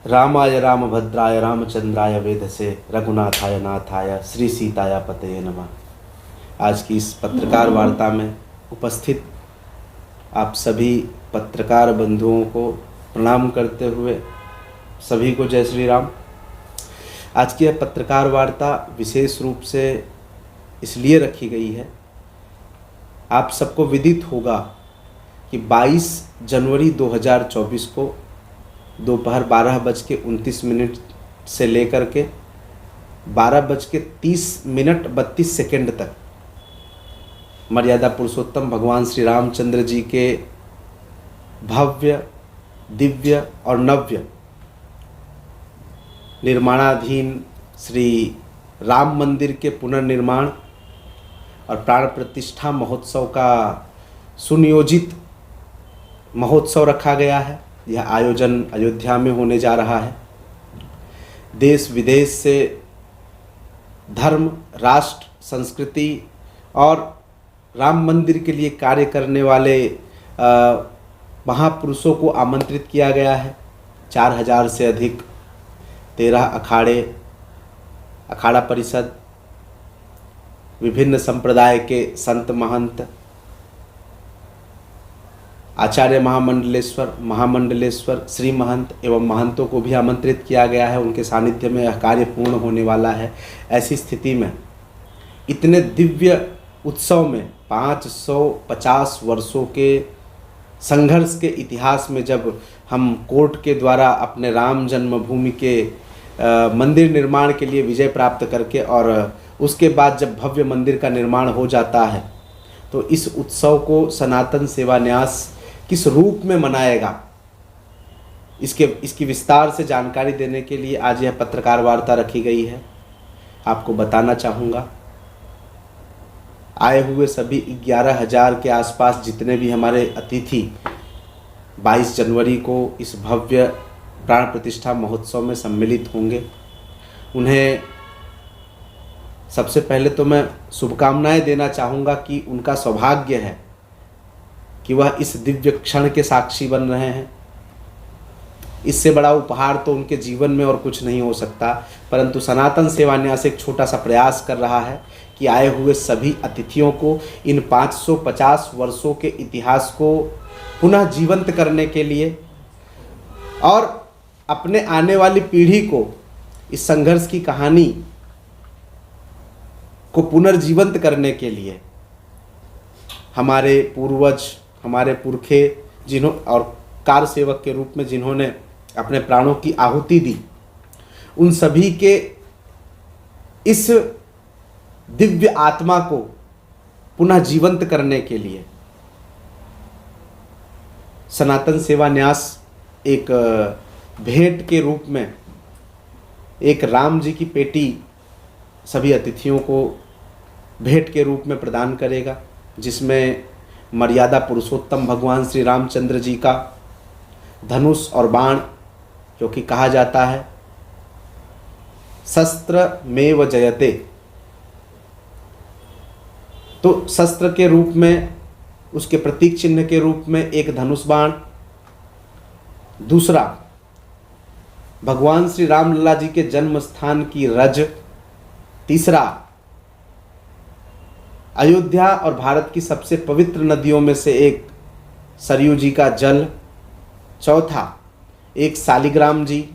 रामाय रामभद्राय रामचंद्राय वेधसे रघुनाथाय नाथाय श्री सीताया पतये नमः। आज की इस पत्रकार वार्ता में उपस्थित आप सभी पत्रकार बंधुओं को प्रणाम करते हुए सभी को जय श्री राम। आज की यह पत्रकार वार्ता विशेष रूप से इसलिए रखी गई है, आप सबको विदित होगा कि 22 जनवरी 2024 को दोपहर 12:29 से लेकर के 12:30 तक मर्यादा पुरुषोत्तम भगवान श्री रामचंद्र जी के भव्य, दिव्य और नव्य निर्माणाधीन श्री राम मंदिर के पुनर्निर्माण और प्राण प्रतिष्ठा महोत्सव का सुनियोजित महोत्सव रखा गया है। यह आयोजन अयोध्या में होने जा रहा है। देश विदेश से धर्म, राष्ट्र, संस्कृति और राम मंदिर के लिए कार्य करने वाले महापुरुषों को आमंत्रित किया गया है। 4000 से अधिक 13 अखाड़े, अखाड़ा परिषद, विभिन्न संप्रदाय के संत महंत, आचार्य महामंडलेश्वर, श्री महंत एवं महंतों को भी आमंत्रित किया गया है। उनके सानिध्य में यह कार्य पूर्ण होने वाला है। ऐसी स्थिति में इतने दिव्य उत्सव में 550 वर्षों के संघर्ष के इतिहास में जब हम कोर्ट के द्वारा अपने राम जन्मभूमि के मंदिर निर्माण के लिए विजय प्राप्त करके और उसके बाद जब भव्य मंदिर का निर्माण हो जाता है, तो इस उत्सव को सनातन सेवा न्यास किस रूप में मनाएगा, इसकी विस्तार से जानकारी देने के लिए आज यह पत्रकार वार्ता रखी गई है। आपको बताना चाहूँगा, आए हुए सभी 11,000 के आसपास जितने भी हमारे अतिथि 22 जनवरी को इस भव्य प्राण प्रतिष्ठा महोत्सव में सम्मिलित होंगे, उन्हें सबसे पहले तो मैं शुभकामनाएं देना चाहूँगा कि उनका सौभाग्य है कि वह इस दिव्य क्षण के साक्षी बन रहे हैं। इससे बड़ा उपहार तो उनके जीवन में और कुछ नहीं हो सकता, परंतु सनातन सेवा न्यास एक छोटा सा प्रयास कर रहा है कि आए हुए सभी अतिथियों को इन 550 वर्षों के इतिहास को पुनः जीवंत करने के लिए और अपने आने वाली पीढ़ी को इस संघर्ष की कहानी को पुनर्जीवंत करने के लिए हमारे पूर्वज, हमारे पुरखे जिन्हों और कार सेवक के रूप में जिन्होंने अपने प्राणों की आहुति दी, उन सभी के इस दिव्य आत्मा को पुनः जीवंत करने के लिए सनातन सेवा न्यास एक भेंट के रूप में एक राम जी की पेटी सभी अतिथियों को भेंट के रूप में प्रदान करेगा, जिसमें मर्यादा पुरुषोत्तम भगवान श्री रामचंद्र जी का धनुष और बाण, जो कि कहा जाता है शस्त्र मेव जयते, तो शस्त्र के रूप में उसके प्रतीक चिन्ह के रूप में एक धनुष बाण, दूसरा भगवान श्री रामलला जी के जन्म स्थान की रज, तीसरा अयोध्या और भारत की सबसे पवित्र नदियों में से एक सरयू जी का जल, चौथा एक शालिग्राम जी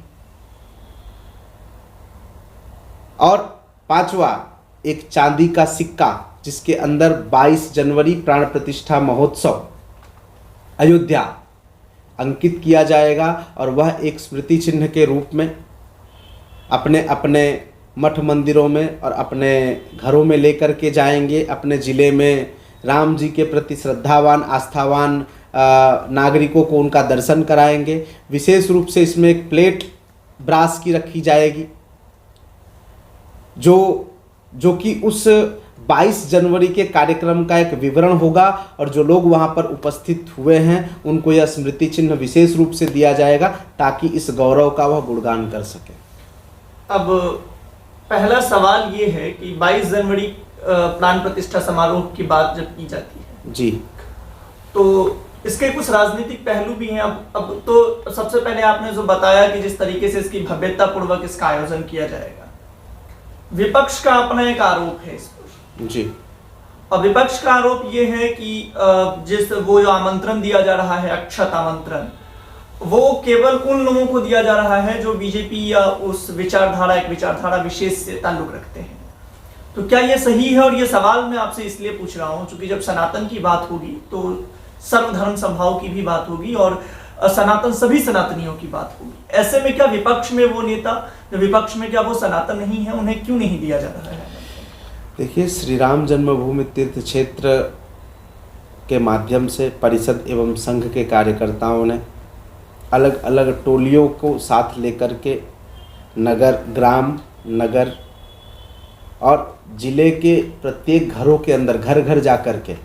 और पांचवा एक चांदी का सिक्का, जिसके अंदर 22 जनवरी प्राण प्रतिष्ठा महोत्सव अयोध्या अंकित किया जाएगा और वह एक स्मृति चिन्ह के रूप में अपने अपने मठ मंदिरों में और अपने घरों में लेकर के जाएंगे। अपने ज़िले में राम जी के प्रति श्रद्धावान, आस्थावान नागरिकों को उनका दर्शन कराएंगे। विशेष रूप से इसमें एक प्लेट ब्रास की रखी जाएगी जो कि उस 22 जनवरी के कार्यक्रम का एक विवरण होगा और जो लोग वहां पर उपस्थित हुए हैं उनको यह स्मृति चिन्ह विशेष रूप से दिया जाएगा ताकि इस गौरव का वह गुणगान कर सके। अब पहला सवाल ये है कि 22 जनवरी प्राण प्रतिष्ठा समारोह की बात जब की जाती है जी, तो इसके कुछ राजनीतिक पहलू भी हैं। अब तो सबसे पहले आपने जो बताया कि जिस तरीके से इसकी भव्यता पूर्वक इसका आयोजन किया जाएगा, विपक्ष का अपना एक आरोप है इस पर जी। और विपक्ष का आरोप ये है कि जिस वो जो आमंत्रण दिया जा रहा है, अक्षत आमंत्रण, वो केवल उन लोगों को दिया जा रहा है जो बीजेपी या उस विचारधारा, एक विचारधारा विशेष से ताल्लुक रखते हैं। तो क्या ये सही है? और ये सवाल मैं आपसे इसलिए पूछ रहा हूं क्योंकि जब सनातन की बात होगी तो सर्वधर्म समभाव की भी बात होगी और सनातन सभी सनातनियों की बात होगी। ऐसे में क्या विपक्ष में वो नेता, जो विपक्ष में क्या वो सनातन नहीं है, उन्हें क्यों नहीं दिया जा रहा है? देखिए, श्री राम जन्मभूमि तीर्थ क्षेत्र के माध्यम से परिषद एवं संघ के कार्यकर्ताओं ने अलग अलग टोलियों को साथ लेकर के नगर, ग्राम, नगर और जिले के प्रत्येक घरों के अंदर घर घर जा कर के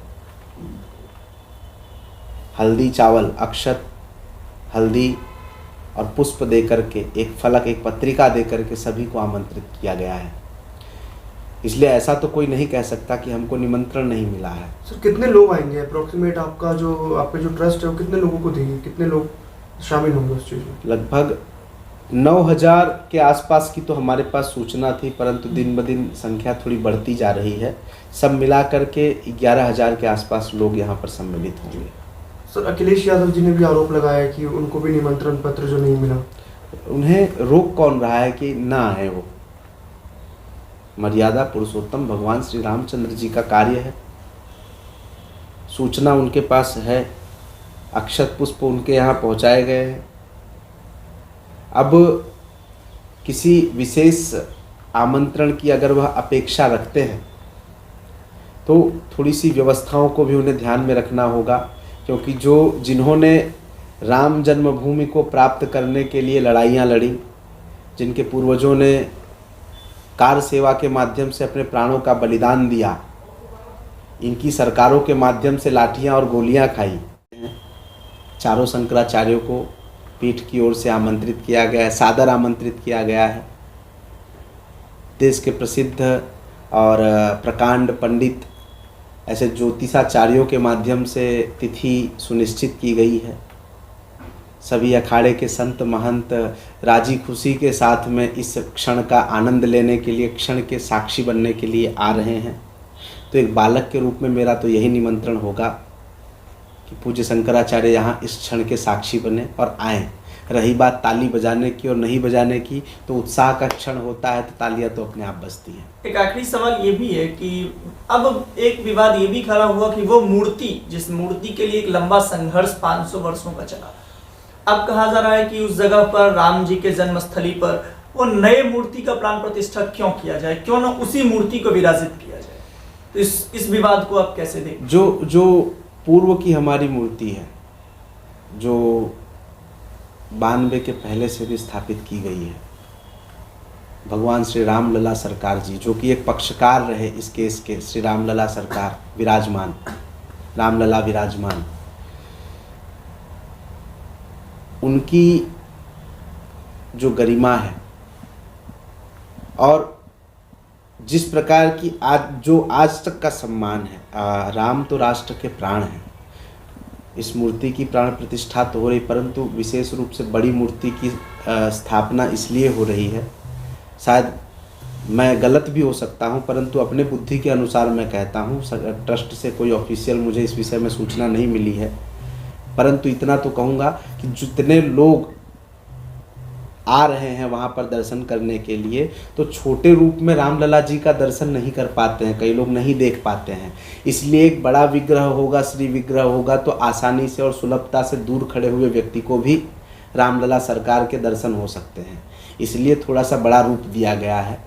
हल्दी, चावल, अक्षत, हल्दी और पुष्प दे करके, एक फलक, एक पत्रिका दे करके सभी को आमंत्रित किया गया है। इसलिए ऐसा तो कोई नहीं कह सकता कि हमको निमंत्रण नहीं मिला है। सर, कितने लोग आएंगे अप्रोक्सीमेट? आपका जो ट्रस्ट है वो कितने लोगों को देगी, कितने लोग शामिल होंगे उस चीज़ में? लगभग 9,000 के आसपास की तो हमारे पास सूचना थी, परंतु दिन ब दिन संख्या थोड़ी बढ़ती जा रही है। सब मिला करके 11,000 के आसपास लोग यहाँ पर सम्मिलित होंगे। सर, अखिलेश यादव जी ने भी आरोप लगाया कि उनको भी निमंत्रण पत्र जो नहीं मिला। उन्हें रोक कौन रहा है कि ना आए? वो मर्यादा पुरुषोत्तम भगवान श्री रामचंद्र जी का कार्य है। सूचना उनके पास है, अक्षत पुष्प उनके यहाँ पहुँचाए गए हैं। अब किसी विशेष आमंत्रण की अगर वह अपेक्षा रखते हैं तो थोड़ी सी व्यवस्थाओं को भी उन्हें ध्यान में रखना होगा, क्योंकि जिन्होंने राम जन्मभूमि को प्राप्त करने के लिए लड़ाइयाँ लड़ी, जिनके पूर्वजों ने कार सेवा के माध्यम से अपने प्राणों का बलिदान दिया, इनकी सरकारों के माध्यम से लाठियाँ और गोलियाँ खाई, चारों शंकराचार्यों को पीठ की ओर से आमंत्रित किया गया है, सादर आमंत्रित किया गया है। देश के प्रसिद्ध और प्रकांड पंडित ऐसे ज्योतिषाचार्यों के माध्यम से तिथि सुनिश्चित की गई है। सभी अखाड़े के संत महंत राजी खुशी के साथ में इस क्षण का आनंद लेने के लिए, क्षण के साक्षी बनने के लिए आ रहे हैं। तो एक बालक के रूप में मेरा तो यही निमंत्रण होगा कि पूज्य शंकराचार्य यहाँ इस क्षण के साक्षी बने और आएँ। रही बात ताली बजाने की और नहीं बजाने की, तो उत्साह का क्षण होता है तो तालियां तो अपने आप बजती हैं। एक आखिरी सवाल ये भी है कि अब एक विवाद ये भी खड़ा हुआ कि वो मूर्ति, जिस मूर्ति के लिए एक लंबा संघर्ष 500 वर्षों का चला, अब कहा जा रहा है कि उस जगह पर, राम जी के जन्मस्थली पर, वो नए मूर्ति का प्राण प्रतिष्ठा क्यों किया जाए? क्यों ना उसी मूर्ति को विराजित किया जाए? तो इस विवाद को आप कैसे देखें? जो पूर्व की हमारी मूर्ति है, जो 92 के पहले से भी स्थापित की गई है, भगवान श्री रामलला सरकार जी, जो कि एक पक्षकार रहे इस केस के, श्री रामलला सरकार विराजमान, रामलला विराजमान, उनकी जो गरिमा है और जिस प्रकार की आज तक का सम्मान है, राम तो राष्ट्र के प्राण हैं। इस मूर्ति की प्राण प्रतिष्ठा तो हो रही, परंतु विशेष रूप से बड़ी मूर्ति की स्थापना इसलिए हो रही है, शायद मैं गलत भी हो सकता हूं, परंतु अपने बुद्धि के अनुसार मैं कहता हूं। ट्रस्ट से कोई ऑफिशियल मुझे इस विषय में सूचना नहीं मिली है, परंतु इतना तो कहूँगा कि जितने लोग आ रहे हैं वहाँ पर दर्शन करने के लिए, तो छोटे रूप में रामलला जी का दर्शन नहीं कर पाते हैं, कई लोग नहीं देख पाते हैं। इसलिए एक बड़ा विग्रह होगा, श्री विग्रह होगा, तो आसानी से और सुलभता से दूर खड़े हुए व्यक्ति को भी रामलला सरकार के दर्शन हो सकते हैं। इसलिए थोड़ा सा बड़ा रूप दिया गया है,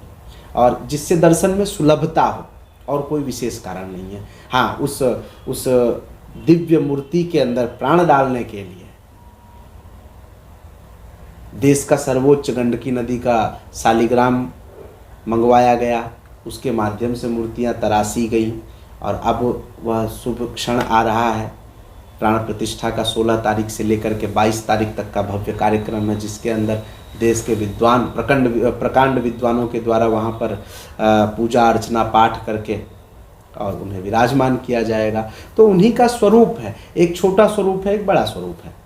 और जिससे दर्शन में सुलभता हो, और कोई विशेष कारण नहीं है। हाँ, उस दिव्य मूर्ति के अंदर प्राण डालने के लिए देश का सर्वोच्च गंडकी नदी का शालिग्राम मंगवाया गया, उसके माध्यम से मूर्तियां तराशी गईं, और अब वह शुभ क्षण आ रहा है। प्राण प्रतिष्ठा का 16 तारीख से लेकर के 22 तारीख तक का भव्य कार्यक्रम है, जिसके अंदर देश के विद्वान, प्रकांड विद्वानों के द्वारा वहाँ पर पूजा अर्चना पाठ करके और उन्हें विराजमान किया जाएगा। तो उन्हीं का स्वरूप है, एक छोटा स्वरूप है, एक बड़ा स्वरूप है।